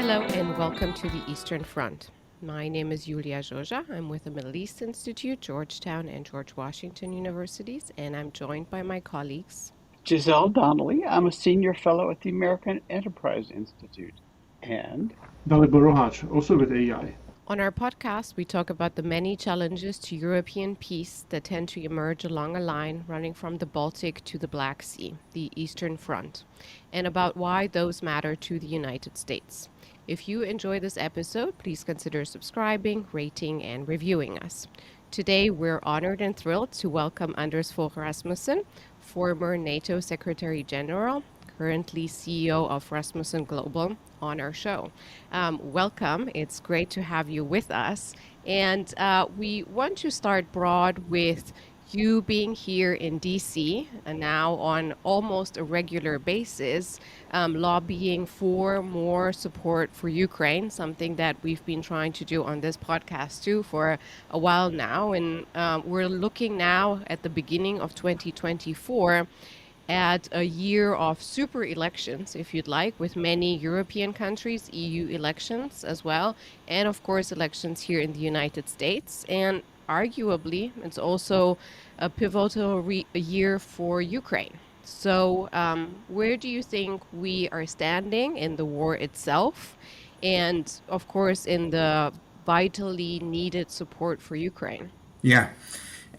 Hello and welcome to the Eastern Front. My name is Julia Joja. I'm with the Middle East Institute, Georgetown and George Washington Universities, and I'm joined by my colleagues. Giselle Donnelly. I'm a senior fellow at the American Enterprise Institute. And Dalibor Rohach, also with AI. On our podcast, we talk about the many challenges to European peace that tend to emerge along a line running from the Baltic to the Black Sea, the Eastern Front, and about why those matter to the United States. If you enjoy this episode, please consider subscribing, rating, and reviewing us. Today, we're honored and thrilled to welcome Anders Fogh Rasmussen, former NATO Secretary General, currently CEO of Rasmussen Global, on our show. Welcome. It's great to have you with us. And we want to start broad with you being here in DC and now on almost a regular basis, lobbying for more support for Ukraine, something that we've been trying to do on this podcast too for a while now. And we're looking now at the beginning of 2024 at a year of super elections, if you'd like, with many European countries, EU elections as well, and of course elections here in the United States. And arguably, it's also a pivotal year for Ukraine. So where do you think we are standing in the war itself? And of course, in the vitally needed support for Ukraine? Yeah.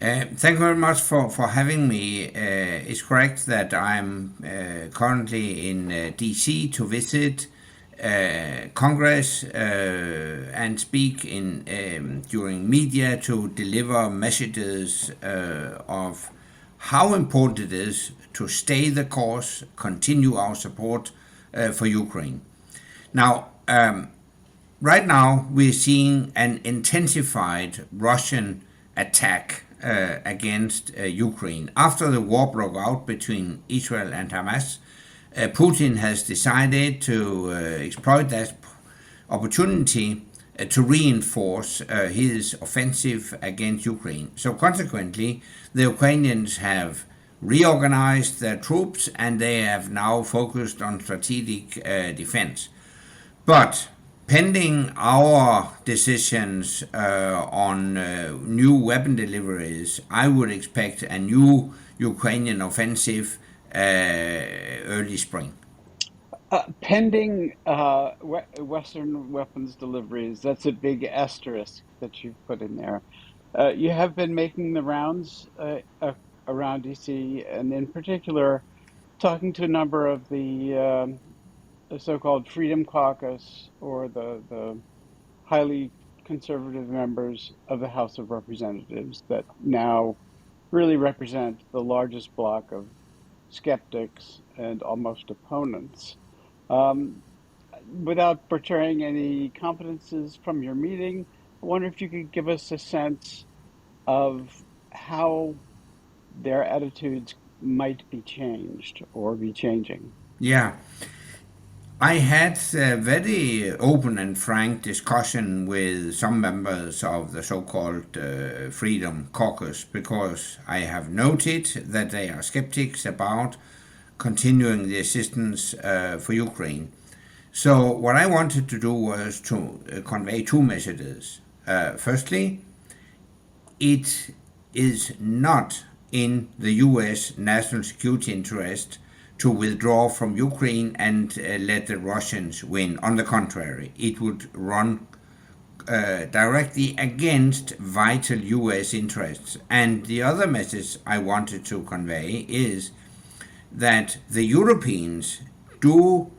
Thank you very much for having me. It's correct that I'm currently in DC to visit Congress and speak during media to deliver messages of how important it is to stay the course, continue our support for Ukraine. Now, right now we're seeing an intensified Russian attack against Ukraine. After the war broke out between Israel and Hamas, Putin has decided to exploit that opportunity to reinforce his offensive against Ukraine. So consequently, the Ukrainians have reorganized their troops and they have now focused on strategic defense. But pending our decisions on new weapon deliveries, I would expect a new Ukrainian offensive early spring. pending Western weapons deliveries, that's a big asterisk that you've put in there. You have been making the rounds around DC, and in particular, talking to a number of the so-called Freedom Caucus or the highly conservative members of the House of Representatives that now really represent the largest block of skeptics and almost opponents. Um, Without portraying any confidences from your meeting, I wonder if you could give us a sense of how their attitudes might be changed or be changing. Yeah. I had a very open and frank discussion with some members of the so-called Freedom Caucus because I have noted that they are skeptics about continuing the assistance for Ukraine. So what I wanted to do was to convey two messages. Firstly, it is not in the US national security interest to withdraw from Ukraine and let the Russians win. On the contrary, it would run directly against vital US interests. And the other message I wanted to convey is that the Europeans do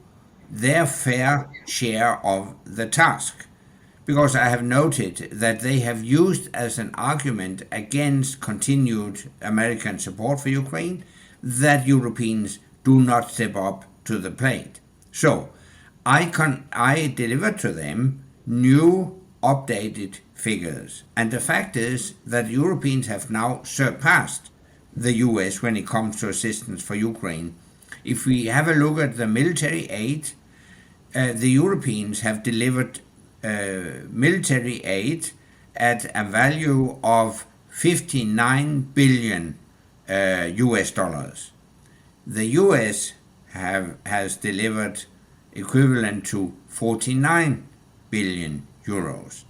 their fair share of the task. Because I have noted that they have used as an argument against continued American support for Ukraine that Europeans do not step up to the plate. So I delivered to them new updated figures. And the fact is that Europeans have now surpassed the US when it comes to assistance for Ukraine. If we have a look at the military aid, the Europeans have delivered military aid at a value of 59 billion US dollars. The US has delivered equivalent to 49 billion euros.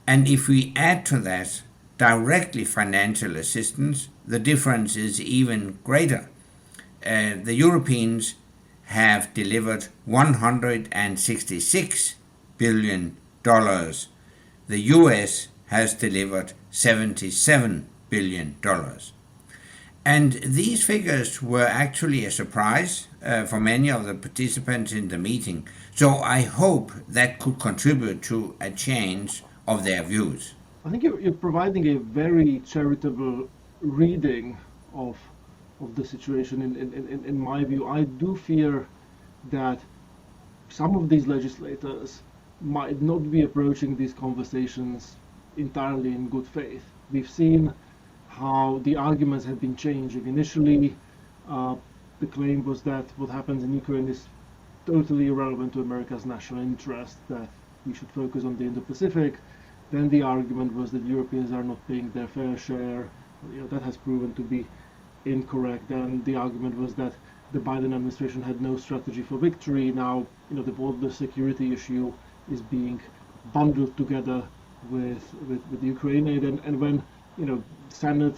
And if we add to that directly financial assistance, the difference is even greater. The Europeans have delivered $166 billion. The US has delivered $77 billion. And these figures were actually a surprise for many of the participants in the meeting. So I hope that could contribute to a change of their views. I think you're providing a very charitable reading of the situation. In my view, I do fear that some of these legislators might not be approaching these conversations entirely in good faith. We've seen how the arguments have been changing. Initially, the claim was that what happens in Ukraine is totally irrelevant to America's national interest, that we should focus on the Indo-Pacific. Then the argument was that Europeans are not paying their fair share. That has proven to be incorrect. And the argument was that the Biden administration had no strategy for victory. Now, the border security issue is being bundled together with Ukraine aid, and when Senate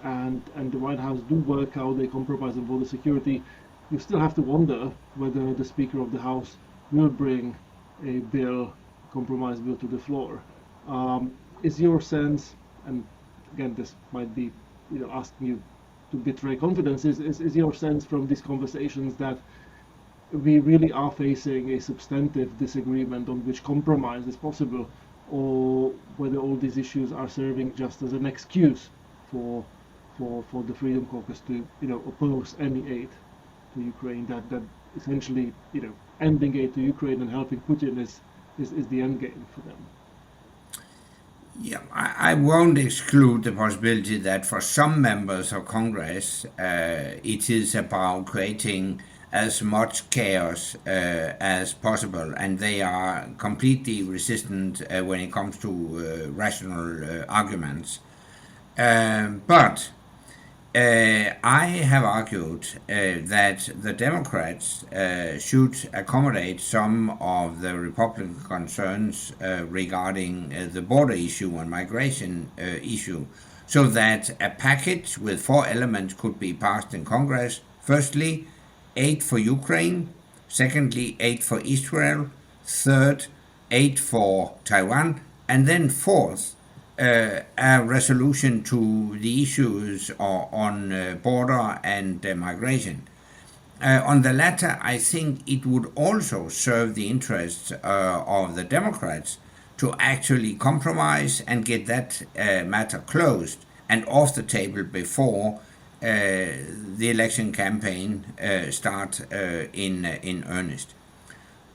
and the White House do work out a compromise on border security, you still have to wonder whether the Speaker of the House will bring a compromise bill to the floor. Is your sense, and again this might be asking you to betray confidence, is your sense from these conversations that we really are facing a substantive disagreement on which compromise is possible, or whether all these issues are serving just as an excuse for the Freedom Caucus to oppose any aid to Ukraine, that essentially ending aid to Ukraine and helping Putin is the end game for them? Yeah, I won't exclude the possibility that for some members of Congress it is about creating as much chaos as possible, and they are completely resistant when it comes to rational arguments. But I have argued that the Democrats should accommodate some of the Republican concerns regarding the border issue and migration issue, so that a package with 4 elements could be passed in Congress. Firstly, aid for Ukraine. Secondly, aid for Israel. Third, aid for Taiwan. And then fourth, a resolution to the issues on border and migration. On the latter, I think it would also serve the interests of the Democrats to actually compromise and get that matter closed and off the table before the election campaign start in earnest.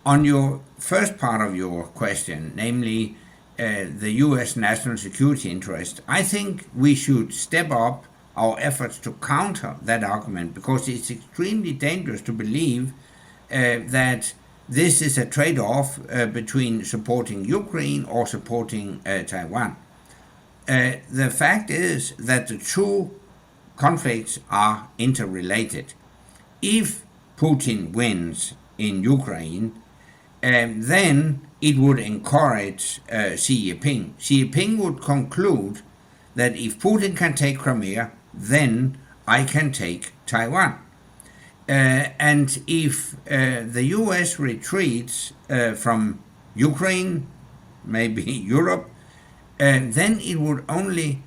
On your first part of your question, namely the U.S. national security interest, I think we should step up our efforts to counter that argument, because it's extremely dangerous to believe that this is a trade-off between supporting Ukraine or supporting Taiwan. The fact is that the two conflicts are interrelated. If Putin wins in Ukraine, then it would encourage Xi Jinping. Xi Jinping would conclude that if Putin can take Crimea, then I can take Taiwan. And if the US retreats from Ukraine, maybe Europe, then it would only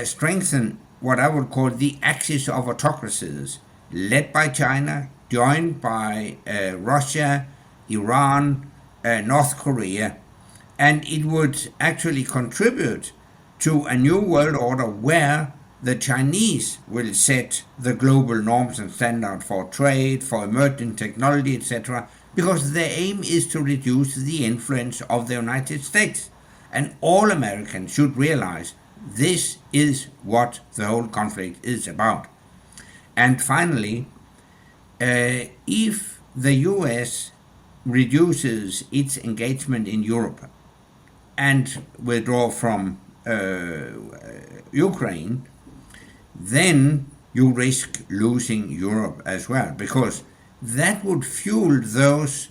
strengthen what I would call the axis of autocracies, led by China, joined by Russia, Iran, North Korea, and it would actually contribute to a new world order where the Chinese will set the global norms and standards for trade, for emerging technology, etc., because their aim is to reduce the influence of the United States. And all Americans should realize this is what the whole conflict is about. And finally, if the US reduces its engagement in Europe and withdraw from Ukraine, then you risk losing Europe as well, because that would fuel those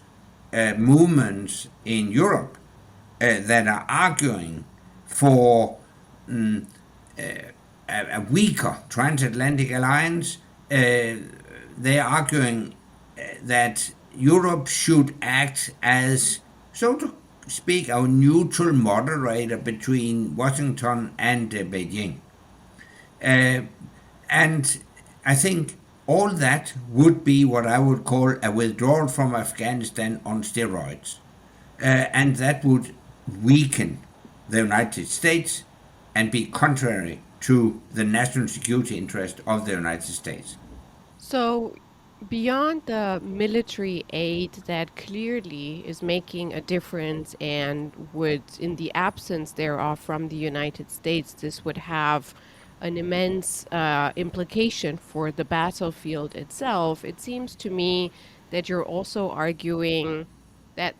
movements in Europe that are arguing for a weaker transatlantic alliance. They are arguing that Europe should act as, so to speak, a neutral moderator between Washington and Beijing. And I think all that would be what I would call a withdrawal from Afghanistan on steroids. And that would weaken the United States and be contrary to the national security interest of the United States. So, beyond the military aid that clearly is making a difference and would, in the absence thereof from the United States, this would have an immense implication for the battlefield itself, it seems to me that you're also arguing that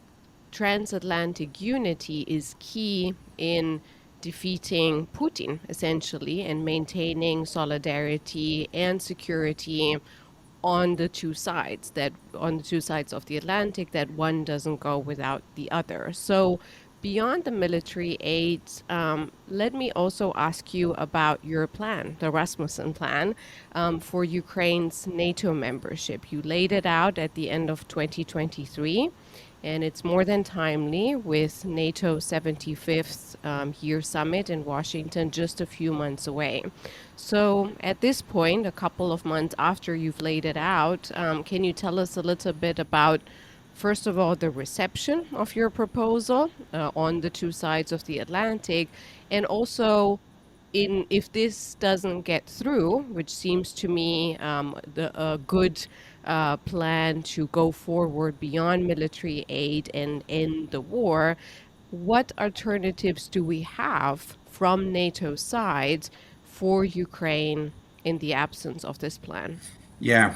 transatlantic unity is key in defeating Putin, essentially, and maintaining solidarity and security on the two sides, that on the two sides of the Atlantic, that one doesn't go without the other. So beyond the military aid, let me also ask you about your plan, the Rasmussen plan, for Ukraine's NATO membership. You laid it out at the end of 2023, and it's more than timely with NATO 75th year summit in Washington just a few months away. So at this point, a couple of months after you've laid it out, can you tell us a little bit about, first of all, the reception of your proposal on the two sides of the Atlantic, and also if this doesn't get through, which seems to me a good plan to go forward beyond military aid and end the war, what alternatives do we have from NATO's side for Ukraine in the absence of this plan? Yeah,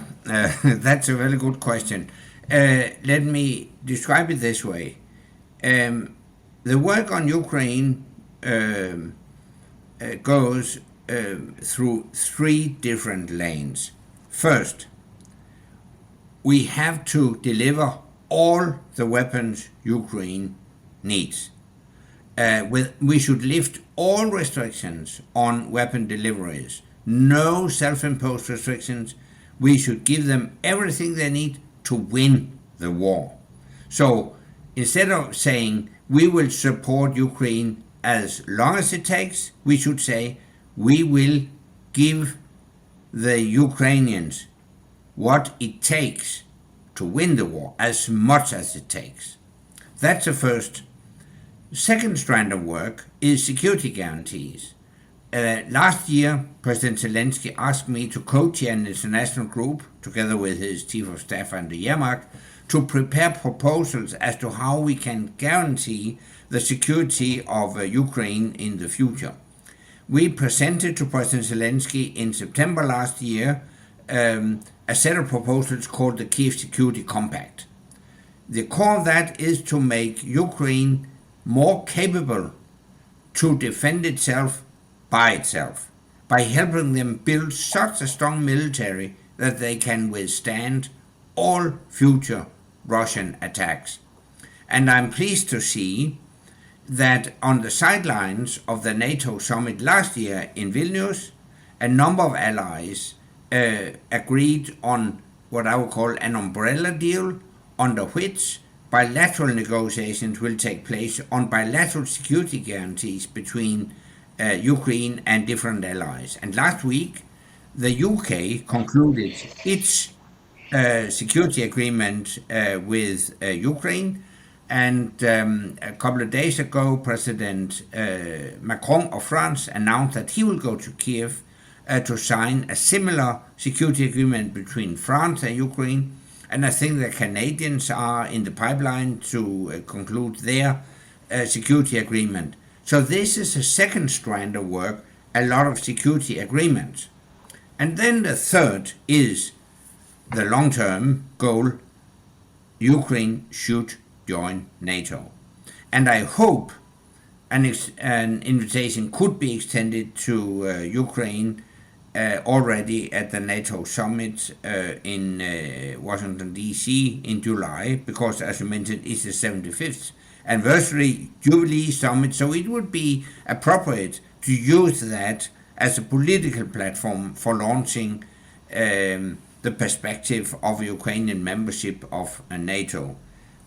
that's a very good question. Let me describe it this way. The work on Ukraine goes through three different lanes. First, we have to deliver all the weapons Ukraine needs. We should lift all restrictions on weapon deliveries. No self-imposed restrictions. We should give them everything they need to win the war. So instead of saying we will support Ukraine as long as it takes, we should say we will give the Ukrainians what it takes to win the war, as much as it takes. That's the first. Second strand of work is security guarantees. Last year, President Zelensky asked me to co-chair an international group, together with his chief of staff, Andriy Yermak, to prepare proposals as to how we can guarantee the security of Ukraine in the future. We presented to President Zelensky in September last year a set of proposals called the Kiev Security Compact. The core of that is to make Ukraine more capable to defend itself by helping them build such a strong military that they can withstand all future Russian attacks. And I'm pleased to see that on the sidelines of the NATO summit last year in Vilnius, a number of allies agreed on what I would call an umbrella deal, under which bilateral negotiations will take place on bilateral security guarantees between Ukraine and different allies. And last week, the UK concluded its security agreement with Ukraine. And a couple of days ago, President Macron of France announced that he will go to Kiev to sign a similar security agreement between France and Ukraine. And I think the Canadians are in the pipeline to conclude their security agreement. So this is a second strand of work, a lot of security agreements. And then the third is the long-term goal: Ukraine should join NATO. And I hope an invitation could be extended to Ukraine already at the NATO summit in Washington, D.C. in July, because, as you mentioned, it's the 75th anniversary Jubilee summit, so it would be appropriate to use that as a political platform for launching the perspective of Ukrainian membership of NATO.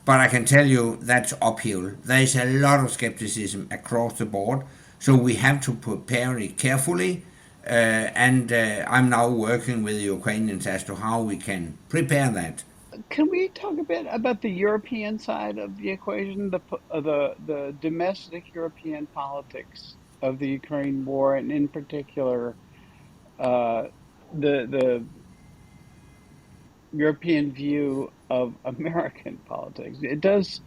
But I can tell you that's uphill. There is a lot of skepticism across the board, so we have to prepare it carefully. And I'm now working with the Ukrainians as to how we can prepare that. Can we talk a bit about the European side of the equation, the domestic European politics of the Ukraine war, and in particular, uh, the European view of American politics? It does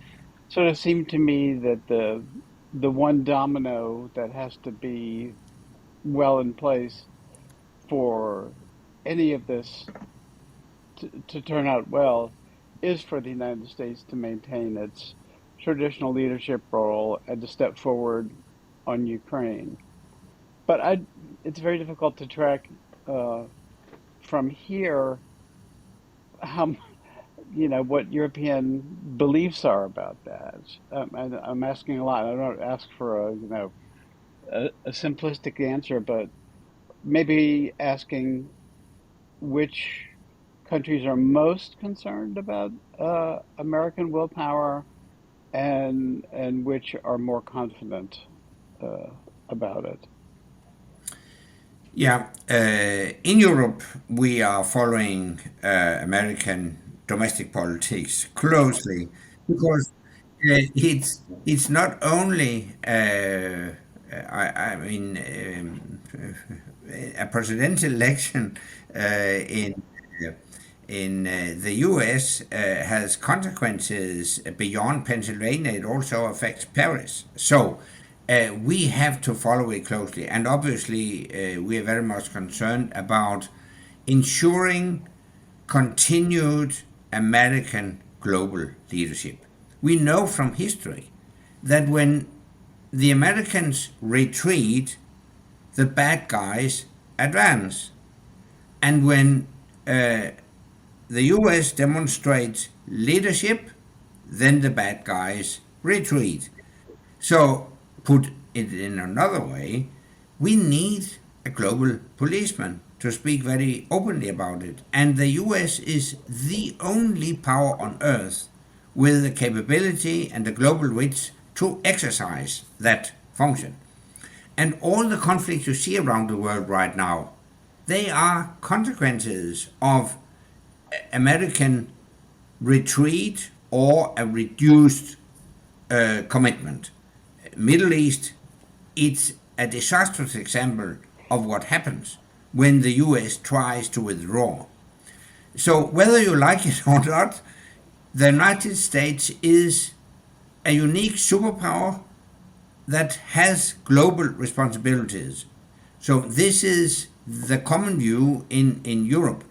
sort of seem to me that the one domino that has to be well in place for any of this to turn out well is for the United States to maintain its traditional leadership role and to step forward on Ukraine. But it's very difficult to track from here how what European beliefs are about that. And I'm asking a lot. I don't ask for a simplistic answer, but maybe asking which countries are most concerned about American willpower and which are more confident about it. Yeah, in Europe, we are following American domestic politics closely because it's not only I mean a presidential election in the U.S. Has consequences beyond Pennsylvania. It also affects Paris. So we have to follow it closely. And obviously, we are very much concerned about ensuring continued American global leadership. We know from history that when the Americans retreat, the bad guys advance. And when the US demonstrates leadership, then the bad guys retreat. So, put it in another way, we need a global policeman, to speak very openly about it. And the US is the only power on earth with the capability and the global wits to exercise that function. And all the conflicts you see around the world right now, they are consequences of American retreat or a reduced commitment. Middle East, it's a disastrous example of what happens when the US tries to withdraw. So whether you like it or not, the United States is a unique superpower that has global responsibilities. So this is the common view in Europe.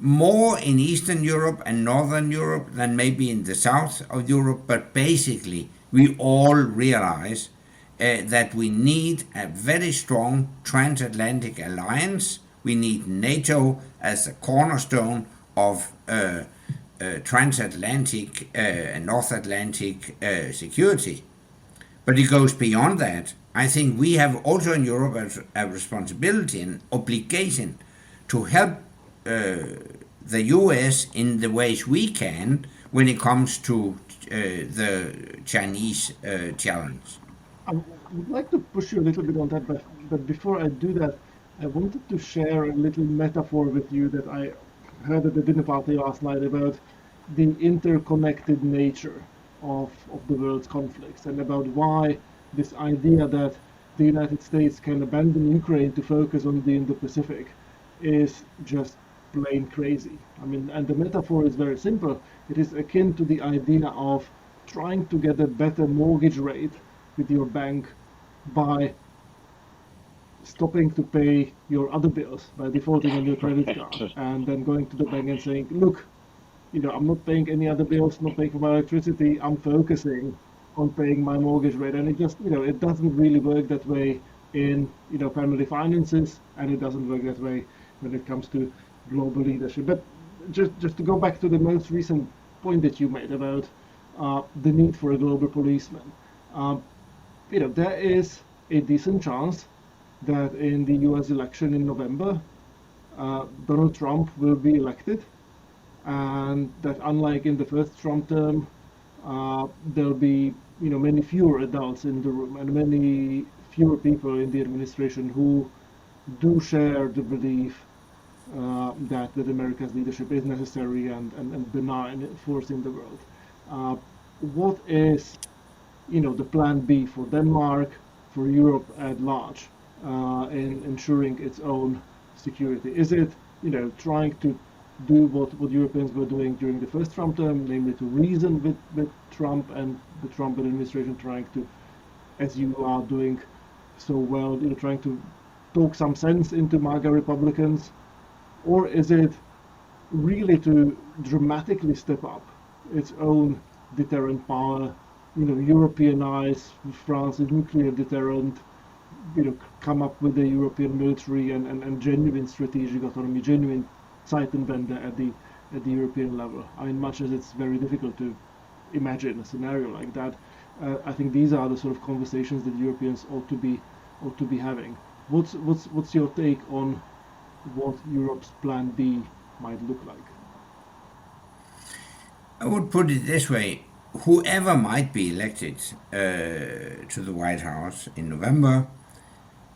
More in Eastern Europe and Northern Europe than maybe in the south of Europe, but basically we all realize that we need a very strong transatlantic alliance. We need NATO as a cornerstone of transatlantic and North Atlantic security. But it goes beyond that. I think we have also in Europe a responsibility and obligation to help the US in the ways we can when it comes to the Chinese challenge. I would like to push you a little bit on that, but before I do that, I wanted to share a little metaphor with you that I heard at the dinner party last night about the interconnected nature of the world's conflicts and about why this idea that the United States can abandon Ukraine to focus on the Indo-Pacific is just plain crazy. I mean, and the metaphor is very simple. It is akin to the idea of trying to get a better mortgage rate with your bank by stopping to pay your other bills, by defaulting on your credit card, and then going to the bank and saying, look, I'm not paying any other bills, not paying for my electricity, I'm focusing on paying my mortgage rate. And it just, it doesn't really work that way in family finances, and it doesn't work that way when it comes to global leadership. But just to go back to the most recent point that you made about the need for a global policeman, there is a decent chance that in the U.S. election in November, Donald Trump will be elected, and that unlike in the first Trump term, there'll be many fewer adults in the room and many fewer people in the administration who do share the belief that America's leadership is necessary and benign force in the world. What is the plan B for Denmark, for Europe at large, in ensuring its own security? Is it trying to do what Europeans were doing during the first Trump term, namely to reason with Trump and the Trump administration, trying to, as you are doing so well, trying to talk some sense into MAGA Republicans? Or is it really to dramatically step up its own deterrent power, Europeanize France's nuclear deterrent, come up with a European military and genuine strategic autonomy, genuine Zeitenwende at the European level? I mean, much as it's very difficult to imagine a scenario like that, I think these are the sort of conversations that Europeans ought to be having. What's your take on what Europe's plan B might look like? I would put it this way: whoever might be elected to the White House in November,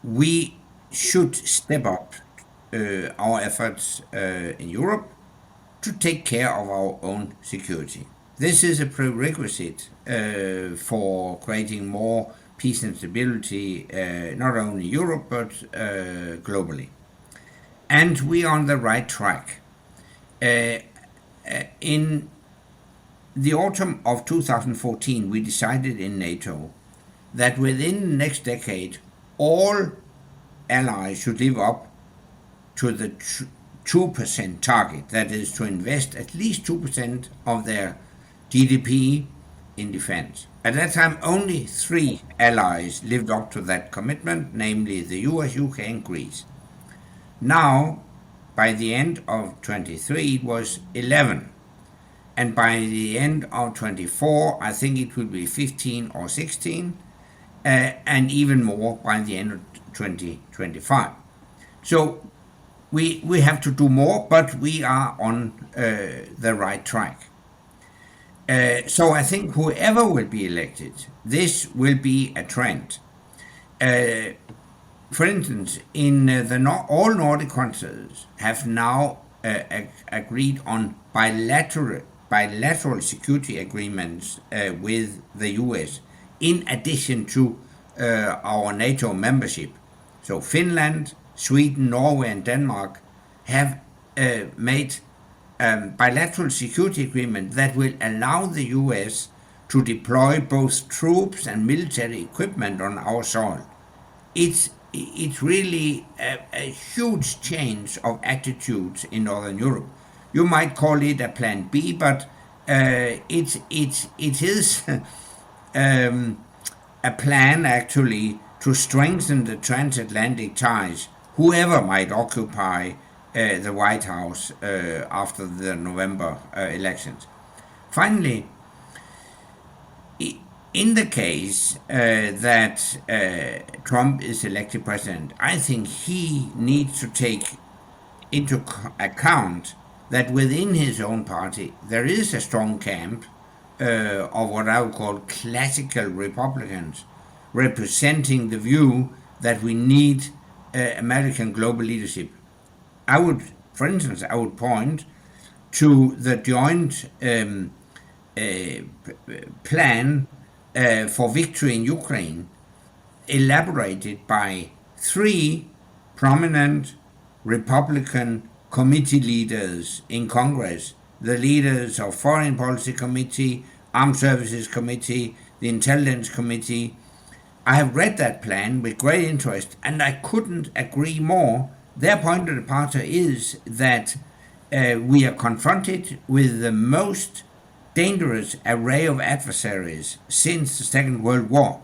we should step up our efforts in Europe to take care of our own security. This is a prerequisite for creating more peace and stability, not only in Europe but globally. And we are on the right track. In the autumn of 2014, we decided in NATO that within the next decade, all allies should live up to the 2% target, that is, to invest at least 2% of their GDP in defense. At that time, only 3 allies lived up to that commitment, namely the US, UK, and Greece. Now, by the end of 23, it was 11. And by the end of 24, I think it will be 15 or 16, and even more by the end of 2025. So we have to do more, but we are on the right track. So I think whoever will be elected, this will be a trend. For instance, in all Nordic countries have now agreed on bilateral security agreements with the US, in addition to our NATO membership. So Finland, Sweden, Norway, and Denmark have made bilateral security agreement that will allow the US to deploy both troops and military equipment on our soil. It's really a huge change of attitudes in Northern Europe. You might call it a plan B, but it is a plan actually to strengthen the transatlantic ties, whoever might occupy the White House after the November elections. Finally, in the case that Trump is elected president, I think he needs to take into account that within his own party there is a strong camp of what I would call classical Republicans, representing the view that we need American global leadership. For instance, I would point to the joint plan for victory in Ukraine, elaborated by 3 prominent Republican committee leaders in Congress, the leaders of Foreign Policy Committee, Armed Services Committee, the Intelligence Committee. I have read that plan with great interest, and I couldn't agree more. Their point of departure is that we are confronted with the most dangerous array of adversaries since the Second World War.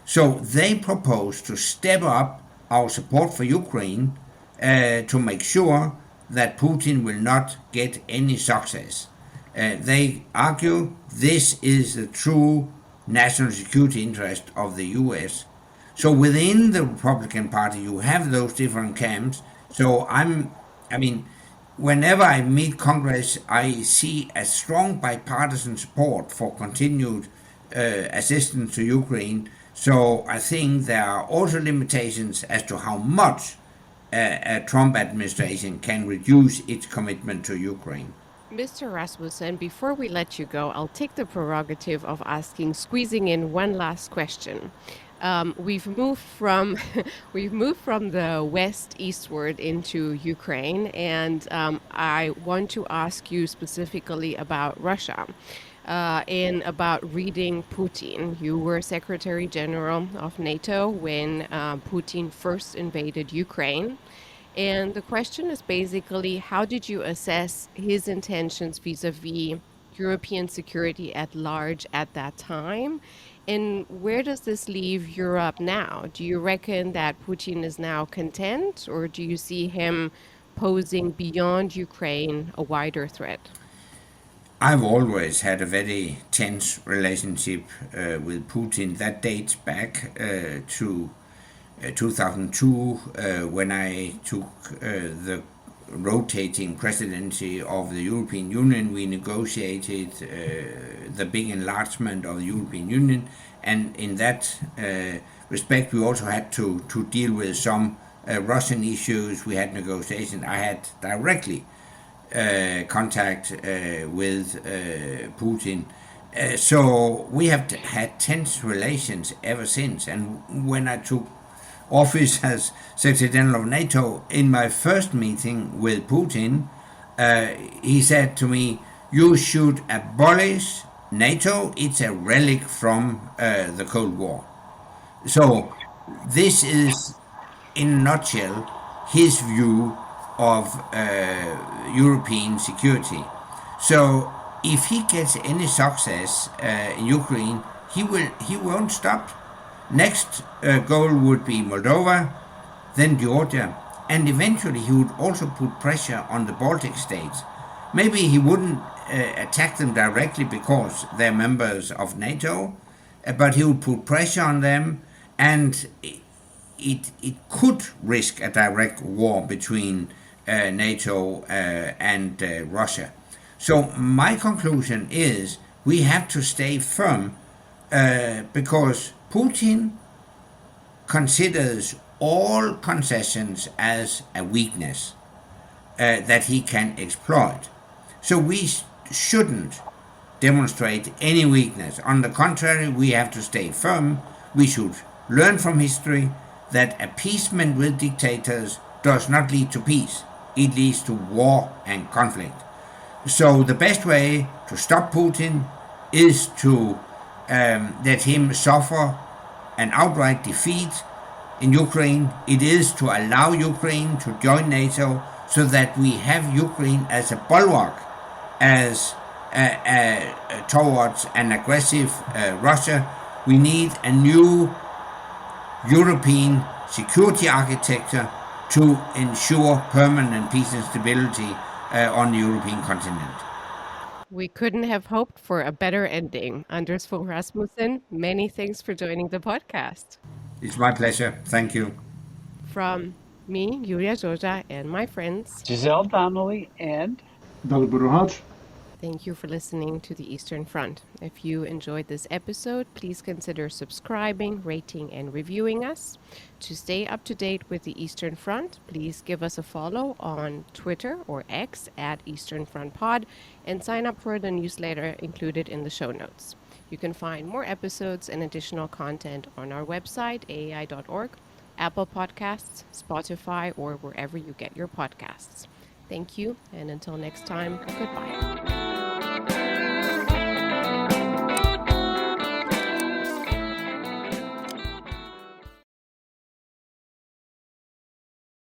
So they propose to step up our support for Ukraine to make sure that Putin will not get any success. They argue this is the true national security interest of the US. So within the Republican Party, you have those different camps. So I mean, whenever I meet Congress, I see a strong bipartisan support for continued assistance to Ukraine. So I think there are also limitations as to how much a Trump administration can reduce its commitment to Ukraine. Mr. Rasmussen, before we let you go, I'll take the prerogative of squeezing in one last question. We've moved from we've moved from the west eastward into Ukraine, and I want to ask you specifically about Russia and about reading Putin. You were Secretary General of NATO when Putin first invaded Ukraine. And the question is basically, how did you assess his intentions vis-a-vis European security at large at that time? And where does this leave Europe now? Do you reckon that Putin is now content, or do you see him posing beyond Ukraine a wider threat? I've always had a very tense relationship with Putin that dates back to 2002 when I took the rotating presidency of the European Union. We negotiated the big enlargement of the European Union, and in that respect, we also had to deal with some Russian issues. We had negotiations. I had directly contact with Putin. So we have had tense relations ever since. And when I took office as Secretary General of NATO, in my first meeting with Putin, he said to me, "You should abolish NATO. It's a relic from the Cold War." So this is, in a nutshell, his view of European security. So if he gets any success in Ukraine, he won't stop. Next goal would be Moldova, then Georgia, and eventually he would also put pressure on the Baltic states. Maybe he wouldn't attack them directly because they're members of NATO, but he would put pressure on them, and it could risk a direct war between NATO and Russia. So my conclusion is we have to stay firm because Putin considers all concessions as a weakness that he can exploit. So we shouldn't demonstrate any weakness. On the contrary, we have to stay firm. We should learn from history that appeasement with dictators does not lead to peace. It leads to war and conflict. So the best way to stop Putin is to let him suffer an outright defeat in Ukraine. It is to allow Ukraine to join NATO so that we have Ukraine as a bulwark as towards an aggressive Russia. We need a new European security architecture to ensure permanent peace and stability on the European continent. We couldn't have hoped for a better ending. Anders Fogh Rasmussen, many thanks for joining the podcast. It's my pleasure. Thank you. From me, Julia Georgia, and my friends, Giselle Donnelly and Dalibor Rohach. thank you for listening to the Eastern Front. If you enjoyed this episode, please consider subscribing, rating, and reviewing us. To stay up to date with the Eastern Front, please give us a follow on Twitter or X at Eastern Front Pod and sign up for the newsletter included in the show notes. You can find more episodes and additional content on our website, aai.org, Apple Podcasts, Spotify, or wherever you get your podcasts. Thank you, and until next time, goodbye.